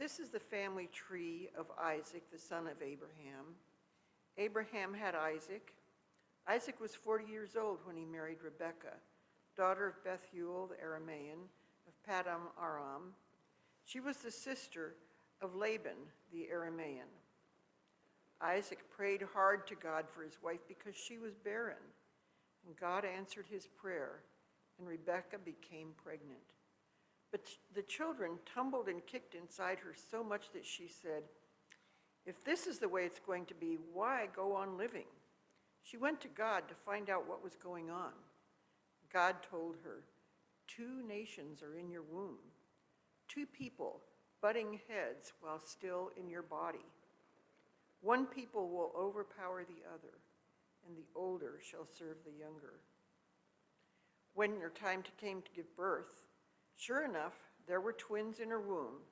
This is the family tree of Isaac, the son of Abraham. Abraham had Isaac. Isaac was 40 years old when he married Rebekah, daughter of Bethuel the Aramean of Paddan Aram. She was the sister of Laban the Aramean. Isaac prayed hard to God for his wife because she was barren, and God answered his prayer, and Rebekah became pregnant. But the children tumbled and kicked inside her so much that she said, "If this is the way it's going to be, why go on living?" She went to God to find out what was going on. God told her, "Two nations are in your womb, two people butting heads while still in your body. One people will overpower the other, and the older shall serve the younger." When her time came to give birth, sure enough, there were twins in her womb.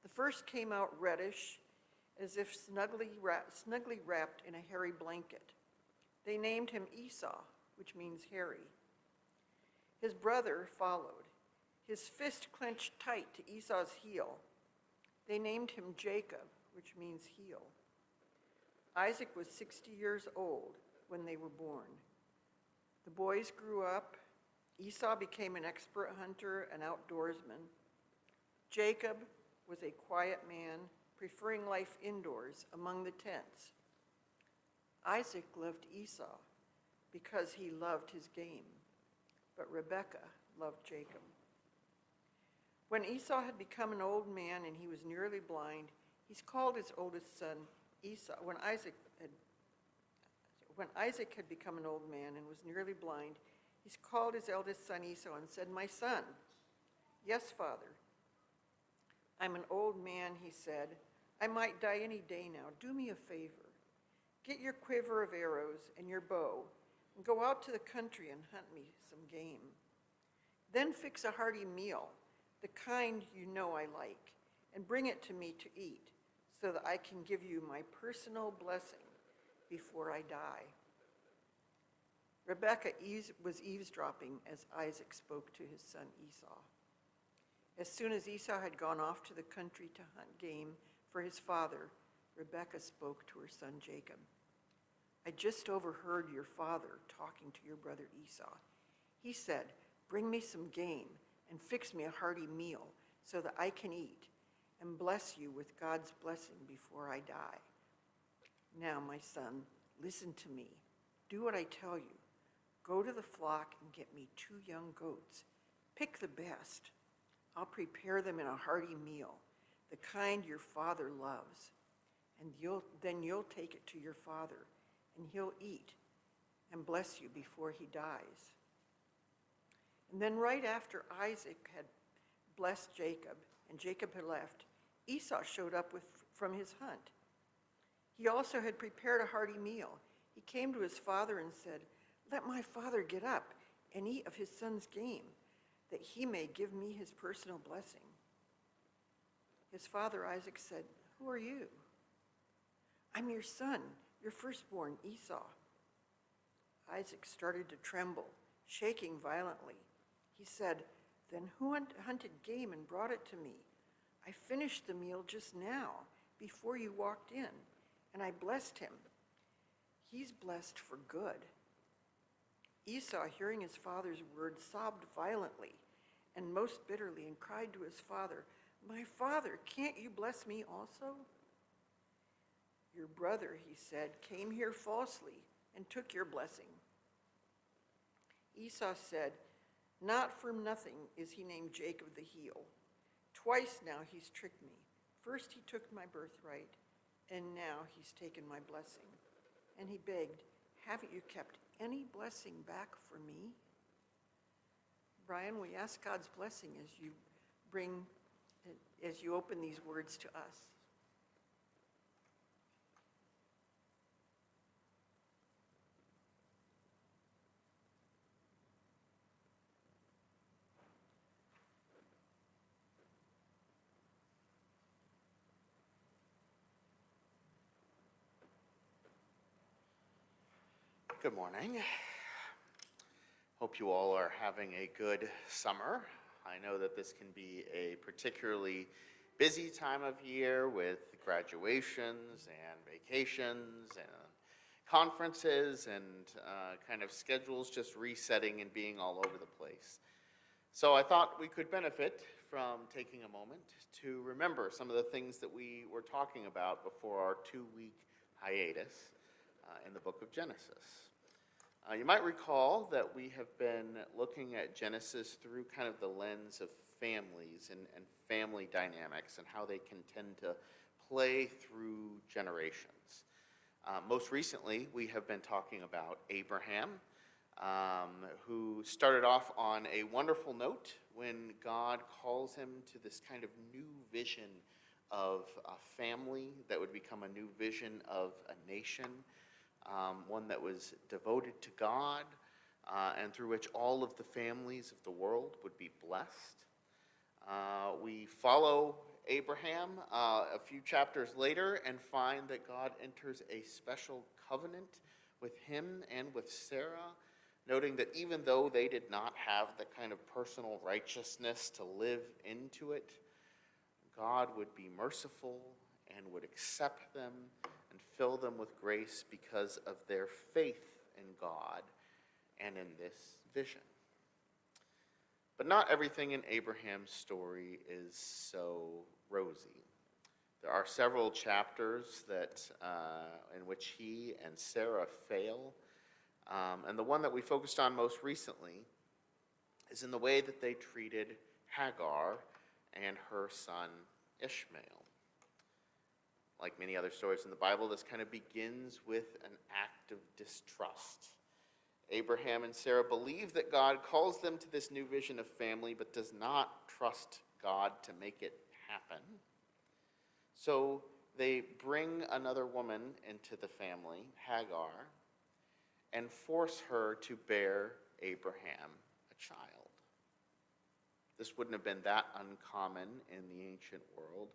The first came out reddish, as if snugly wrapped in a hairy blanket. They named him Esau, which means hairy. His brother followed, his fist clenched tight to Esau's heel. They named him Jacob, which means heel. Isaac was 60 years old when they were born. The boys grew up. Esau became an expert hunter and outdoorsman. Jacob was a quiet man, preferring life indoors among the tents. Isaac loved Esau because he loved his game, but Rebekah loved Jacob. When Esau had become an old man and he was nearly blind, he called his oldest son Esau. When Isaac had become an old man and was nearly blind, he called his eldest son Esau and said, "My son." "Yes, father." "I'm an old man," he said. "I might die any day now. Do me a favor. Get your quiver of arrows and your bow and go out to the country and hunt me some game. Then fix a hearty meal, the kind you know I like, and bring it to me to eat so that I can give you my personal blessing before I die." Rebekah was eavesdropping as Isaac spoke to his son Esau. As soon as Esau had gone off to the country to hunt game for his father, Rebekah spoke to her son Jacob. "I just overheard your father talking to your brother Esau. He said, 'Bring me some game and fix me a hearty meal so that I can eat and bless you with God's blessing before I die.' Now, my son, listen to me. Do what I tell you. Go to the flock and get me 2 young goats. Pick the best. I'll prepare them in a hearty meal, the kind your father loves. And then you'll take it to your father, and he'll eat and bless you before he dies." And then right after Isaac had blessed Jacob and Jacob had left, Esau showed up from his hunt. He also had prepared a hearty meal. He came to his father and said, "Let my father get up and eat of his son's game, that he may give me his personal blessing." His father Isaac said, "Who are you?" "I'm your son, your firstborn, Esau." Isaac started to tremble, shaking violently. He said, "Then who hunted game and brought it to me? I finished the meal just now, before you walked in, and I blessed him. He's blessed for good." Esau, hearing his father's words, sobbed violently and most bitterly and cried to his father, "My father, can't you bless me also?" "Your brother," he said, "came here falsely and took your blessing." Esau said, "Not for nothing is he named Jacob the heel. Twice now he's tricked me. First he took my birthright, and now he's taken my blessing." And he begged, "Haven't you kept any blessing back for me?" Brian, we ask God's blessing as you open these words to us. Good morning. Hope you all are having a good summer. I know that this can be a particularly busy time of year with graduations and vacations and conferences and kind of schedules just resetting and being all over the place. So I thought we could benefit from taking a moment to remember some of the things that we were talking about before our 2-week hiatus in the book of Genesis. You might recall that we have been looking at Genesis through kind of the lens of families and family dynamics and how they can tend to play through generations. Most recently, we have been talking about Abraham, who started off on a wonderful note when God calls him to this kind of new vision of a family that would become a new vision of a nation, one that was devoted to God, and through which all of the families of the world would be blessed. We follow Abraham a few chapters later and find that God enters a special covenant with him and with Sarah, noting that even though they did not have the kind of personal righteousness to live into it, God would be merciful and would accept them and fill them with grace because of their faith in God and in this vision. But not everything in Abraham's story is so rosy. There are several chapters in which he and Sarah fail. And the one that we focused on most recently is in the way that they treated Hagar and her son Ishmael. Like many other stories in the Bible, this kind of begins with an act of distrust. Abraham and Sarah believe that God calls them to this new vision of family, but does not trust God to make it happen. So they bring another woman into the family, Hagar, and force her to bear Abraham a child. This wouldn't have been that uncommon in the ancient world,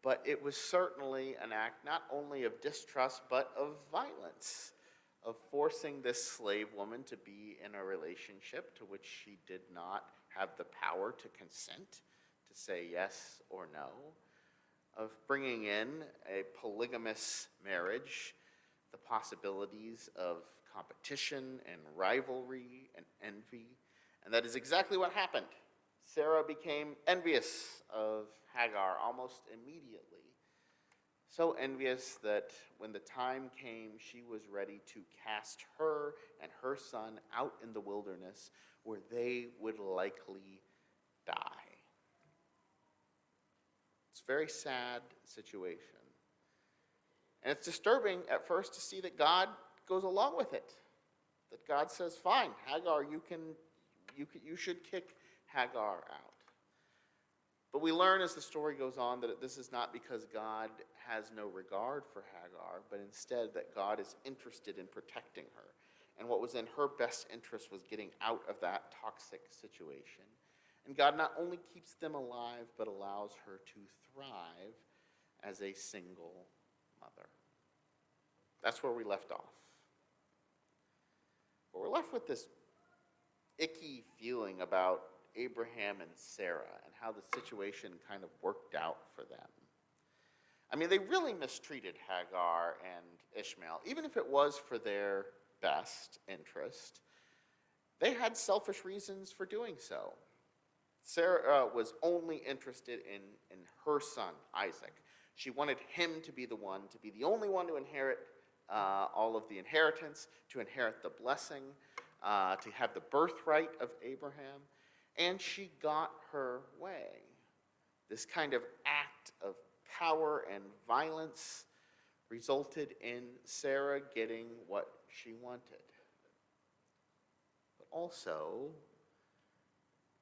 but it was certainly an act not only of distrust, but of violence, of forcing this slave woman to be in a relationship to which she did not have the power to consent, to say yes or no, of bringing in a polygamous marriage, the possibilities of competition and rivalry and envy. And that is exactly what happened. Sarah became envious of Hagar almost immediately. So envious that when the time came, she was ready to cast her and her son out in the wilderness where they would likely die. It's a very sad situation. And it's disturbing at first to see that God goes along with it. That God says, fine, Hagar, you should kick Hagar out. But we learn as the story goes on that this is not because God has no regard for Hagar, but instead that God is interested in protecting her. And what was in her best interest was getting out of that toxic situation. And God not only keeps them alive, but allows her to thrive as a single mother. That's where we left off. But we're left with this icky feeling about Abraham and Sarah and how the situation kind of worked out for them. I mean, they really mistreated Hagar and Ishmael, even if it was for their best interest. They had selfish reasons for doing so. Sarah was only interested in her son, Isaac. She wanted him to be the one, to be the only one to inherit all of the inheritance, to inherit the blessing, to have the birthright of Abraham. And she got her way. This kind of act of power and violence resulted in Sarah getting what she wanted. But also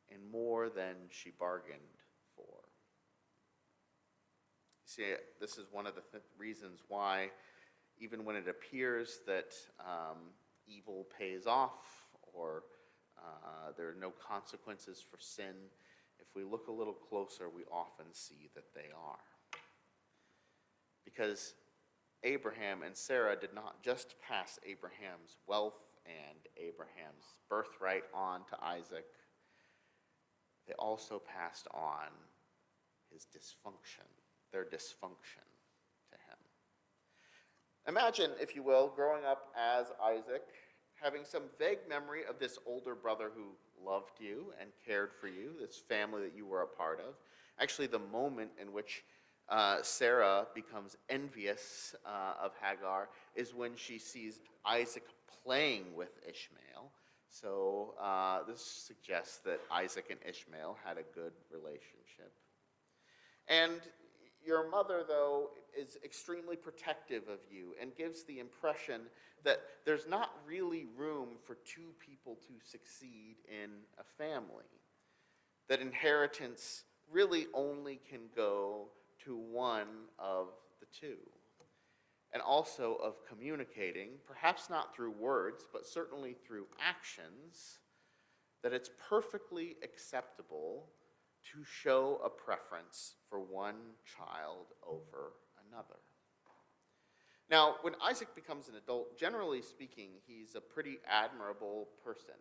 in more than she bargained for. You see, this is one of the reasons why, even when it appears that evil pays off or there are no consequences for sin, if we look a little closer, we often see that they are. Because Abraham and Sarah did not just pass Abraham's wealth and Abraham's birthright on to Isaac, they also passed on his dysfunction, their dysfunction to him. Imagine, if you will, growing up as Isaac, having some vague memory of this older brother who loved you and cared for you, this family that you were a part of. Actually, the moment in which Sarah becomes envious of Hagar is when she sees Isaac playing with Ishmael. So this suggests that Isaac and Ishmael had a good relationship. And your mother, though, is extremely protective of you and gives the impression that there's not really room for two people to succeed in a family. That inheritance really only can go to one of the two. And also of communicating, perhaps not through words, but certainly through actions, that it's perfectly acceptable to show a preference for one child over another. Now, when Isaac becomes an adult, generally speaking, he's a pretty admirable person.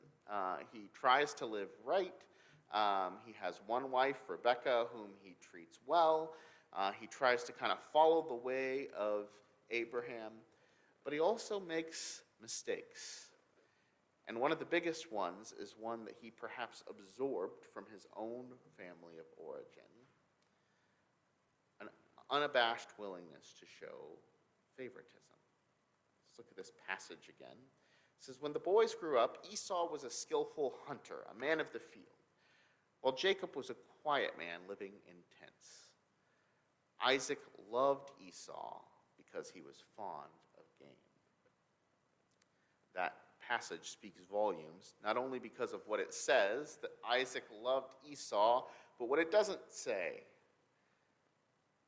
He tries to live right. He has one wife, Rebekah, whom he treats well. He tries to kind of follow the way of Abraham, but he also makes mistakes. And one of the biggest ones is one that he perhaps absorbed from his own family of origin. An unabashed willingness to show favoritism. Let's look at this passage again. It says, when the boys grew up, Esau was a skillful hunter, a man of the field, while Jacob was a quiet man living in tents. Isaac loved Esau because he was fond of game. That passage speaks volumes, not only because of what it says, that Isaac loved Esau, but what it doesn't say.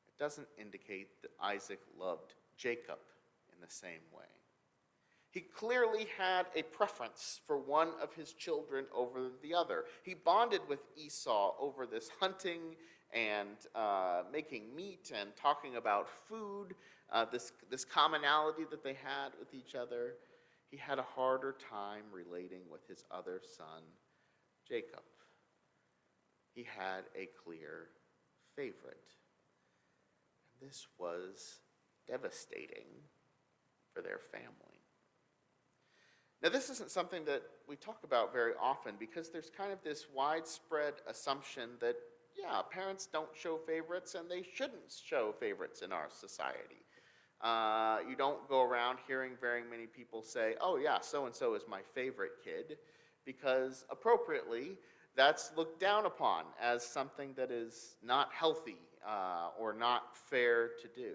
It doesn't indicate that Isaac loved Jacob in the same way. He clearly had a preference for one of his children over the other. He bonded with Esau over this hunting and making meat and talking about food, this commonality that they had with each other. He had a harder time relating with his other son, Jacob. He had a clear favorite. And this was devastating for their family. Now, this isn't something that we talk about very often because there's kind of this widespread assumption that, yeah, parents don't show favorites and they shouldn't show favorites in our society. You don't go around hearing very many people say, oh yeah, so-and-so is my favorite kid, because appropriately, that's looked down upon as something that is not healthy or not fair to do.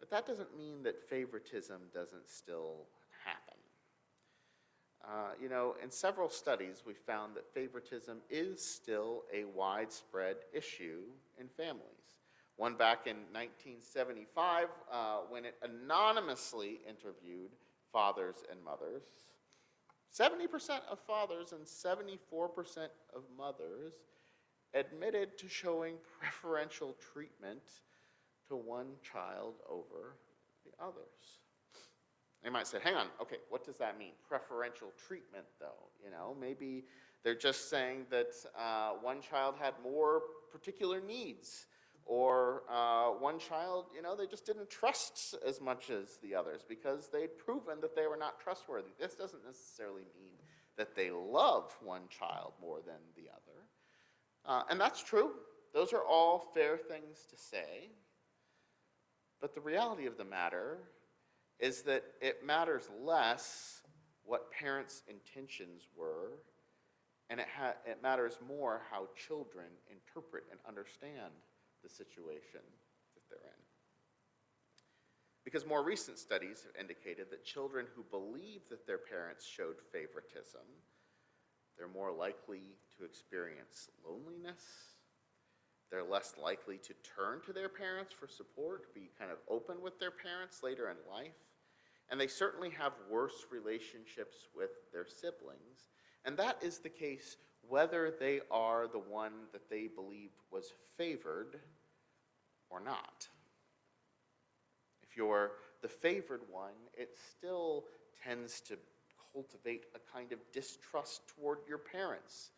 But that doesn't mean that favoritism doesn't still happen. In several studies, we found that favoritism is still a widespread issue in families. One back in 1975, when it anonymously interviewed fathers and mothers. 70% of fathers and 74% of mothers admitted to showing preferential treatment to one child over the others. You might say, hang on, okay, what does that mean? Preferential treatment, though. Maybe they're just saying that one child had more particular needs, or one child, they just didn't trust as much as the others because they'd proven that they were not trustworthy. This doesn't necessarily mean that they love one child more than the other. And that's true. Those are all fair things to say. But the reality of the matter is that it matters less what parents' intentions were, and it matters more how children interpret and understand the situation that they're in. Because more recent studies have indicated that children who believe that their parents showed favoritism, they're more likely to experience loneliness. They're less likely to turn to their parents for support, be kind of open with their parents later in life. And they certainly have worse relationships with their siblings. And that is the case whether they are the one that they believed was favored or not. If you're the favored one, it still tends to cultivate a kind of distrust toward your parents.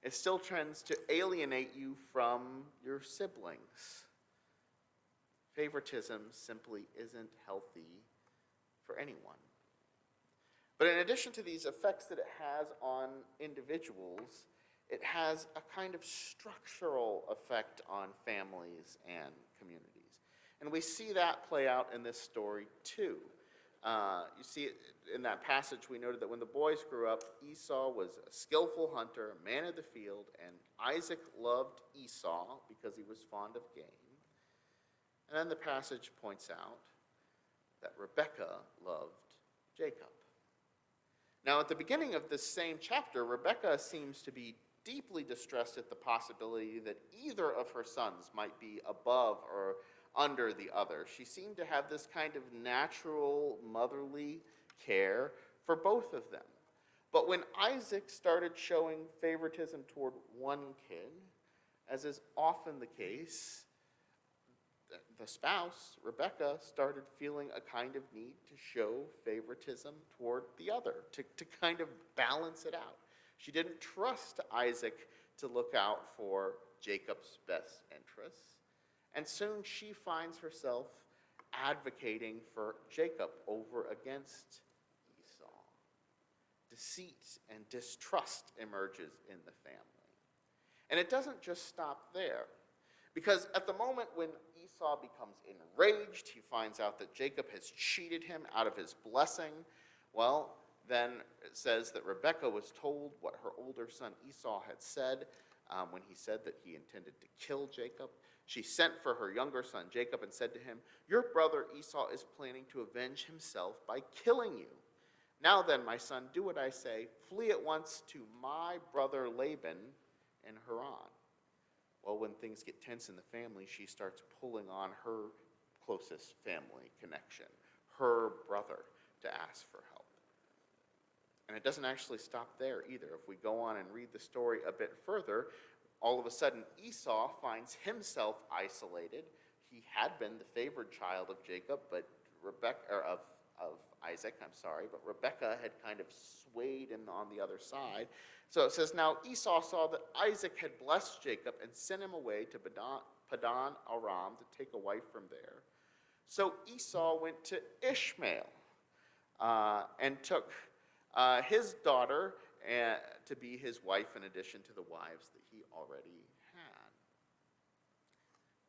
It still tends to alienate you from your siblings. Favoritism simply isn't healthy for anyone. But in addition to these effects that it has on individuals, it has a kind of structural effect on families and communities. And we see that play out in this story too. You see it in that passage, we noted that when the boys grew up, Esau was a skillful hunter, a man of the field, and Isaac loved Esau because he was fond of game. And then the passage points out that Rebekah loved Jacob. Now, at the beginning of this same chapter, Rebekah seems to be deeply distressed at the possibility that either of her sons might be above or under the other. She seemed to have this kind of natural motherly care for both of them. But when Isaac started showing favoritism toward one kid, as is often the case, the spouse, Rebekah, started feeling a kind of need to show favoritism toward the other, to kind of balance it out. She didn't trust Isaac to look out for Jacob's best interests, and soon she finds herself advocating for Jacob over against Esau. Deceit and distrust emerges in the family. And it doesn't just stop there. Because at the moment when Esau becomes enraged, he finds out that Jacob has cheated him out of his blessing. Well, then it says that Rebekah was told what her older son Esau had said when he said that he intended to kill Jacob. She sent for her younger son Jacob and said to him, "Your brother Esau is planning to avenge himself by killing you. Now then, my son, do what I say. Flee at once to my brother Laban in Haran." Well, when things get tense in the family, she starts pulling on her closest family connection, her brother, to ask for help. And it doesn't actually stop there either. If we go on and read the story a bit further, all of a sudden Esau finds himself isolated. He had been the favored child of Jacob, but of Isaac, but Rebekah had kind of swayed in on the other side. So it says, now Esau saw that Isaac had blessed Jacob and sent him away to Padan Aram to take a wife from there. So Esau went to Ishmael and took his daughter to be his wife in addition to the wives that he already had.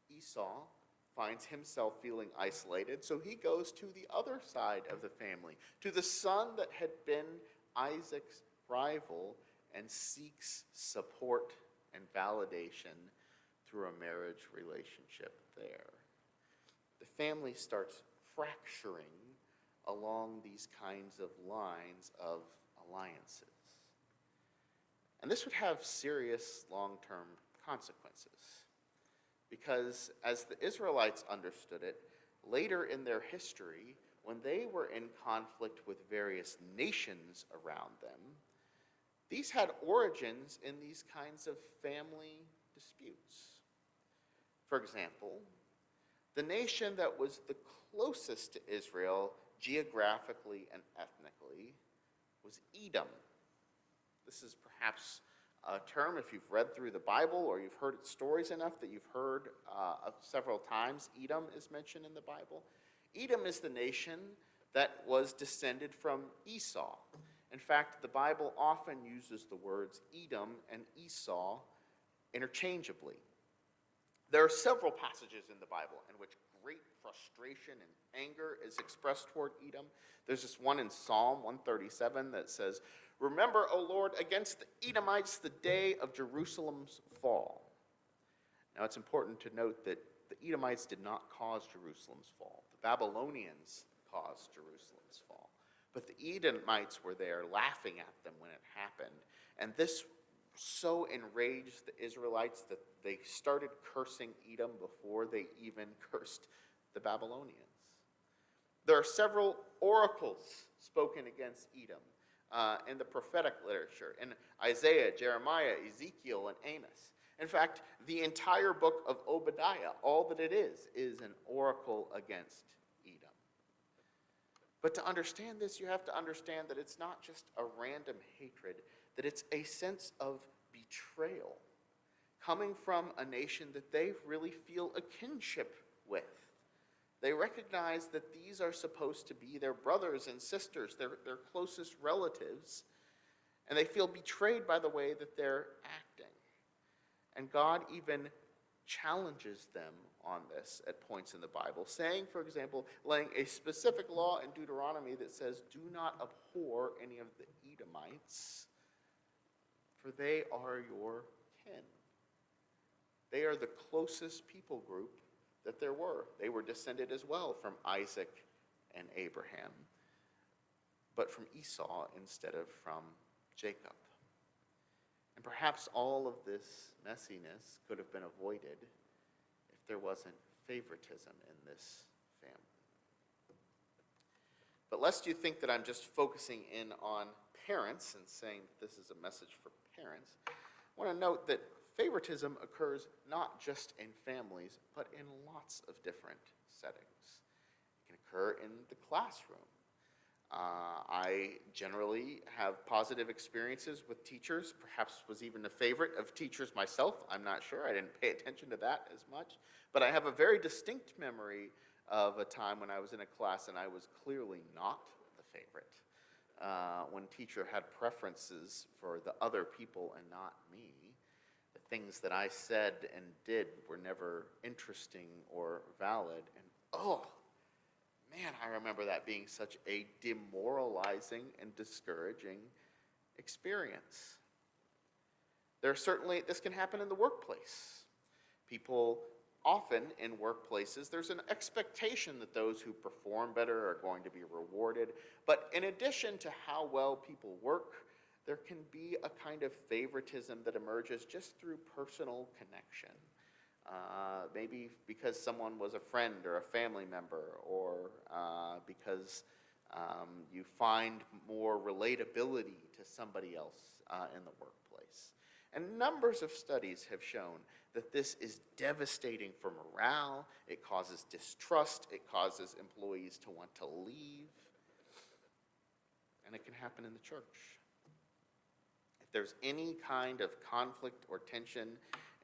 Esau finds himself feeling isolated, so he goes to the other side of the family, to the son that had been Isaac's rival, and seeks support and validation through a marriage relationship there. The family starts fracturing along these kinds of lines of alliances. And this would have serious long-term consequences, because as the Israelites understood it, later in their history, when they were in conflict with various nations around them, these had origins in these kinds of family disputes. For example, the nation that was the closest to Israel geographically and ethnically was Edom. This is perhaps a term, if you've read through the Bible or you've heard stories enough that you've heard of several times, Edom is mentioned in the Bible. Edom is the nation that was descended from Esau. In fact, the Bible often uses the words Edom and Esau interchangeably. There are several passages in the Bible in which great frustration and anger is expressed toward Edom. There's this one in Psalm 137 that says, "Remember, O Lord, against the Edomites the day of Jerusalem's fall." Now it's important to note that the Edomites did not cause Jerusalem's fall. The Babylonians caused Jerusalem's fall. But the Edomites were there laughing at them when it happened. And this so enraged the Israelites that they started cursing Edom before they even cursed the Babylonians. There are several oracles spoken against Edom in the prophetic literature, in Isaiah, Jeremiah, Ezekiel, and Amos. In fact, the entire book of Obadiah, all that it is an oracle against Edom. But to understand this, you have to understand that it's not just a random hatred, that it's a sense of betrayal coming from a nation that they really feel a kinship with. They recognize that these are supposed to be their brothers and sisters, their closest relatives, and they feel betrayed by the way that they're acting. And God even challenges them on this at points in the Bible, saying, for example, laying a specific law in Deuteronomy that says, do not abhor any of the Edomites, for they are your kin. They are the closest people group that there were. They were descended as well from Isaac and Abraham, but from Esau instead of from Jacob. And perhaps all of this messiness could have been avoided if there wasn't favoritism in this family. But lest you think that I'm just focusing in on parents and saying this is a message for parents, I want to note that favoritism occurs not just in families, but in lots of different settings. It can occur in the classroom. I generally have positive experiences with teachers, perhaps was even a favorite of teachers myself. I'm not sure. I didn't pay attention to that as much. But I have a very distinct memory of a time when I was in a class and I was clearly not the favorite. When teacher had preferences for the other people and not me. The things that I said and did were never interesting or valid. And oh, man, I remember that being such a demoralizing and discouraging experience. This can happen in the workplace. People often in workplaces, there's an expectation that those who perform better are going to be rewarded. But in addition to how well people work, there can be a kind of favoritism that emerges just through personal connection. Maybe because someone was a friend or a family member, or because you find more relatability to somebody else in the workplace. And numbers of studies have shown that this is devastating for morale. It causes distrust. It causes employees to want to leave. And it can happen in the church. If there's any kind of conflict or tension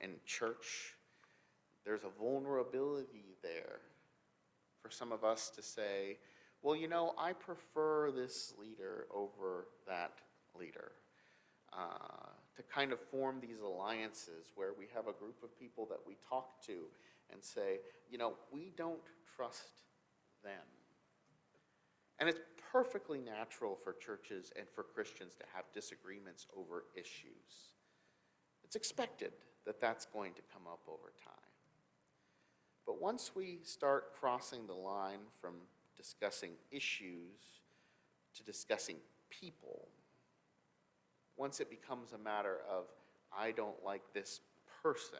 in church, there's a vulnerability there for some of us to say, well, you know, I prefer this leader over that leader. To kind of form these alliances where we have a group of people that we talk to and say, you know, we don't trust them. And it's perfectly natural for churches and for Christians to have disagreements over issues. It's expected that that's going to come up over time. But once we start crossing the line from discussing issues to discussing people, once it becomes a matter of, I don't like this person,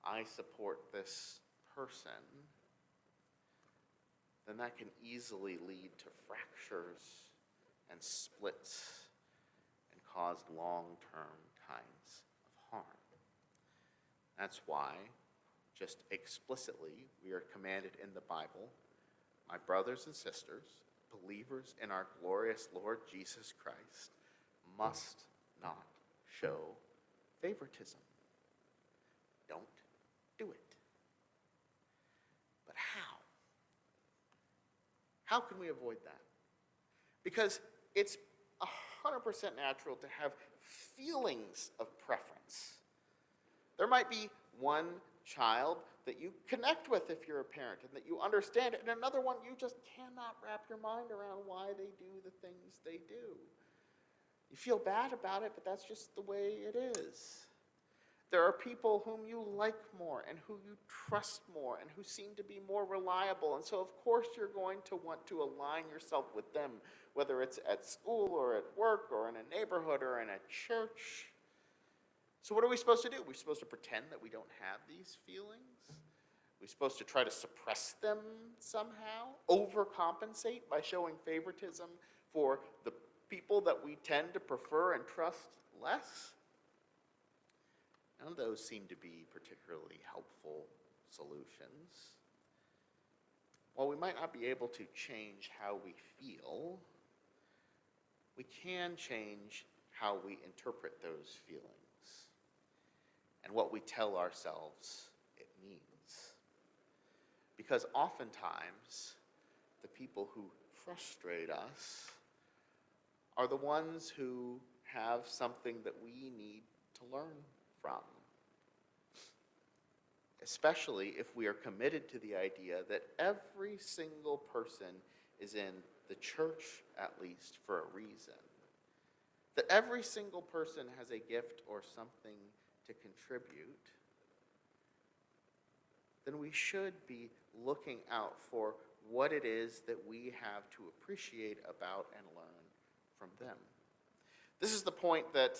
I support this person, then that can easily lead to fractures and splits and cause long-term kinds of harm. That's why, just explicitly, we are commanded in the Bible, my brothers and sisters, believers in our glorious Lord Jesus Christ, must not show favoritism. Don't do it. But how? How can we avoid that? Because it's 100% natural to have feelings of preference. There might be one child that you connect with if you're a parent and that you understand, and another one you just cannot wrap your mind around why they do the things they do. You feel bad about it, but that's just the way it is. There are people whom you like more and who you trust more and who seem to be more reliable. And so, of course, you're going to want to align yourself with them, whether it's at school or at work or in a neighborhood or in a church. So what are we supposed to do? We're supposed to pretend that we don't have these feelings? We're supposed to try to suppress them somehow? Overcompensate by showing favoritism for the people that we tend to prefer and trust less? None of those seem to be particularly helpful solutions. While we might not be able to change how we feel, we can change how we interpret those feelings. and what we tell ourselves it means. Because oftentimes, the people who frustrate us are the ones who have something that we need to learn from. Especially if we are committed to the idea that every single person is in the church, at least, for a reason. That every single person has a gift or something to contribute. Then we should be looking out for what it is that we have to appreciate about and learn from them. This is the point that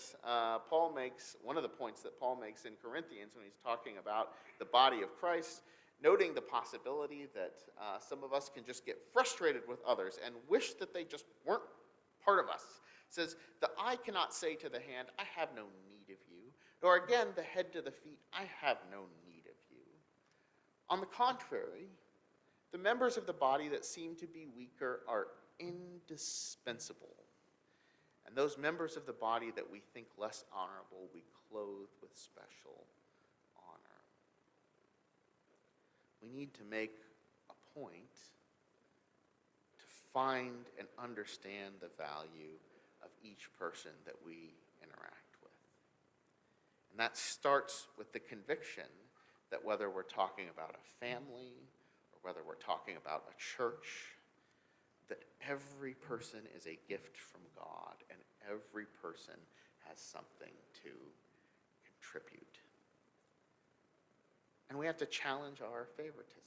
Paul makes, one of the points that Paul makes in Corinthians when he's talking about the body of Christ, noting the possibility that some of us can just get frustrated with others and wish that they just weren't part of us. It says, the eye cannot say to the hand, I have no need of you, nor again the head to the feet, I have no need of you. On the contrary, the members of the body that seem to be weaker are indispensable. And those members of the body that we think less honorable, we clothe with special honor. We need to make a point to find and understand the value of each person that we interact with. And that starts with the conviction that whether we're talking about a family or whether we're talking about a church, that every person is a gift from God and every person has something to contribute. And we have to challenge our favoritism.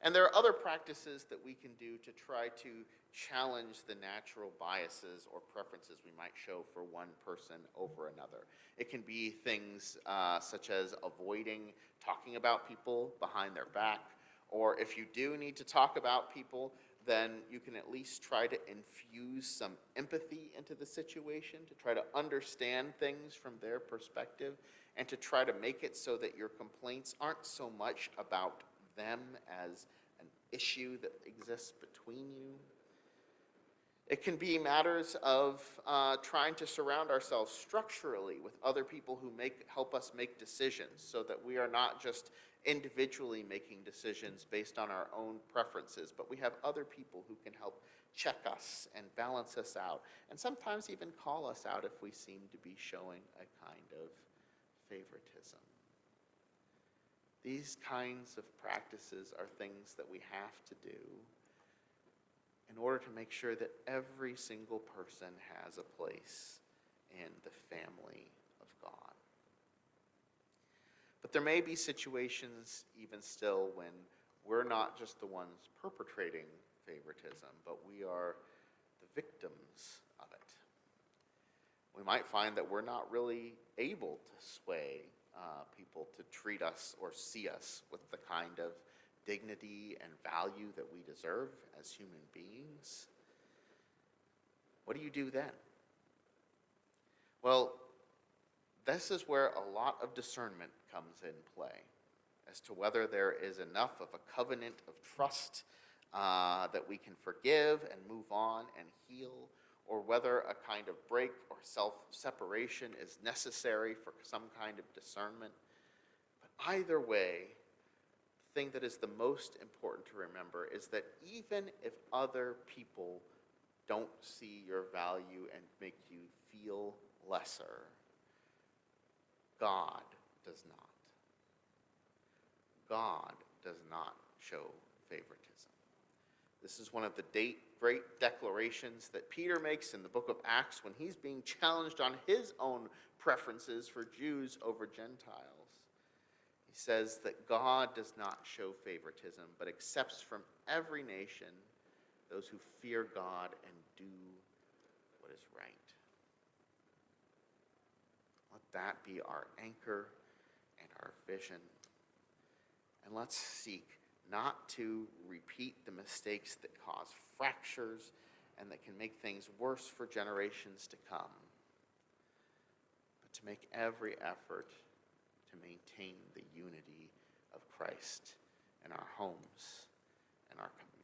And there are other practices that we can do to try to challenge the natural biases or preferences we might show for one person over another. It can be things such as avoiding talking about people behind their back, or if you do need to talk about people, then you can at least try to infuse some empathy into the situation, to try to understand things from their perspective, and to try to make it so that your complaints aren't so much about them as an issue that exists between you. It can be matters of trying to surround ourselves structurally with other people who help us make decisions so that we are not just individually making decisions based on our own preferences, but we have other people who can help check us and balance us out, and sometimes even call us out if we seem to be showing a kind of favoritism. These kinds of practices are things that we have to do in order to make sure that every single person has a place in the family of God. But there may be situations even still when we're not just the ones perpetrating favoritism, but we are the victims of it. We might find that we're not really able to sway people to treat us or see us with the kind of dignity and value that we deserve as human beings. What do you do then? Well, this is where a lot of discernment comes in play as to whether there is enough of a covenant of trust that we can forgive and move on and heal, or whether a kind of break or self-separation is necessary for some kind of discernment. But either way, the thing that is the most important to remember is that even if other people don't see your value and make you feel lesser, God does not. God does not show favoritism. This is one of the great declarations that Peter makes in the book of Acts when he's being challenged on his own preferences for Jews over Gentiles. He says that God does not show favoritism, but accepts from every nation those who fear God and do what is right. Let that be our anchor and our vision. And let's seek not to repeat the mistakes that cause fractures and that can make things worse for generations to come, but to make every effort to maintain the unity of Christ in our homes and our communities.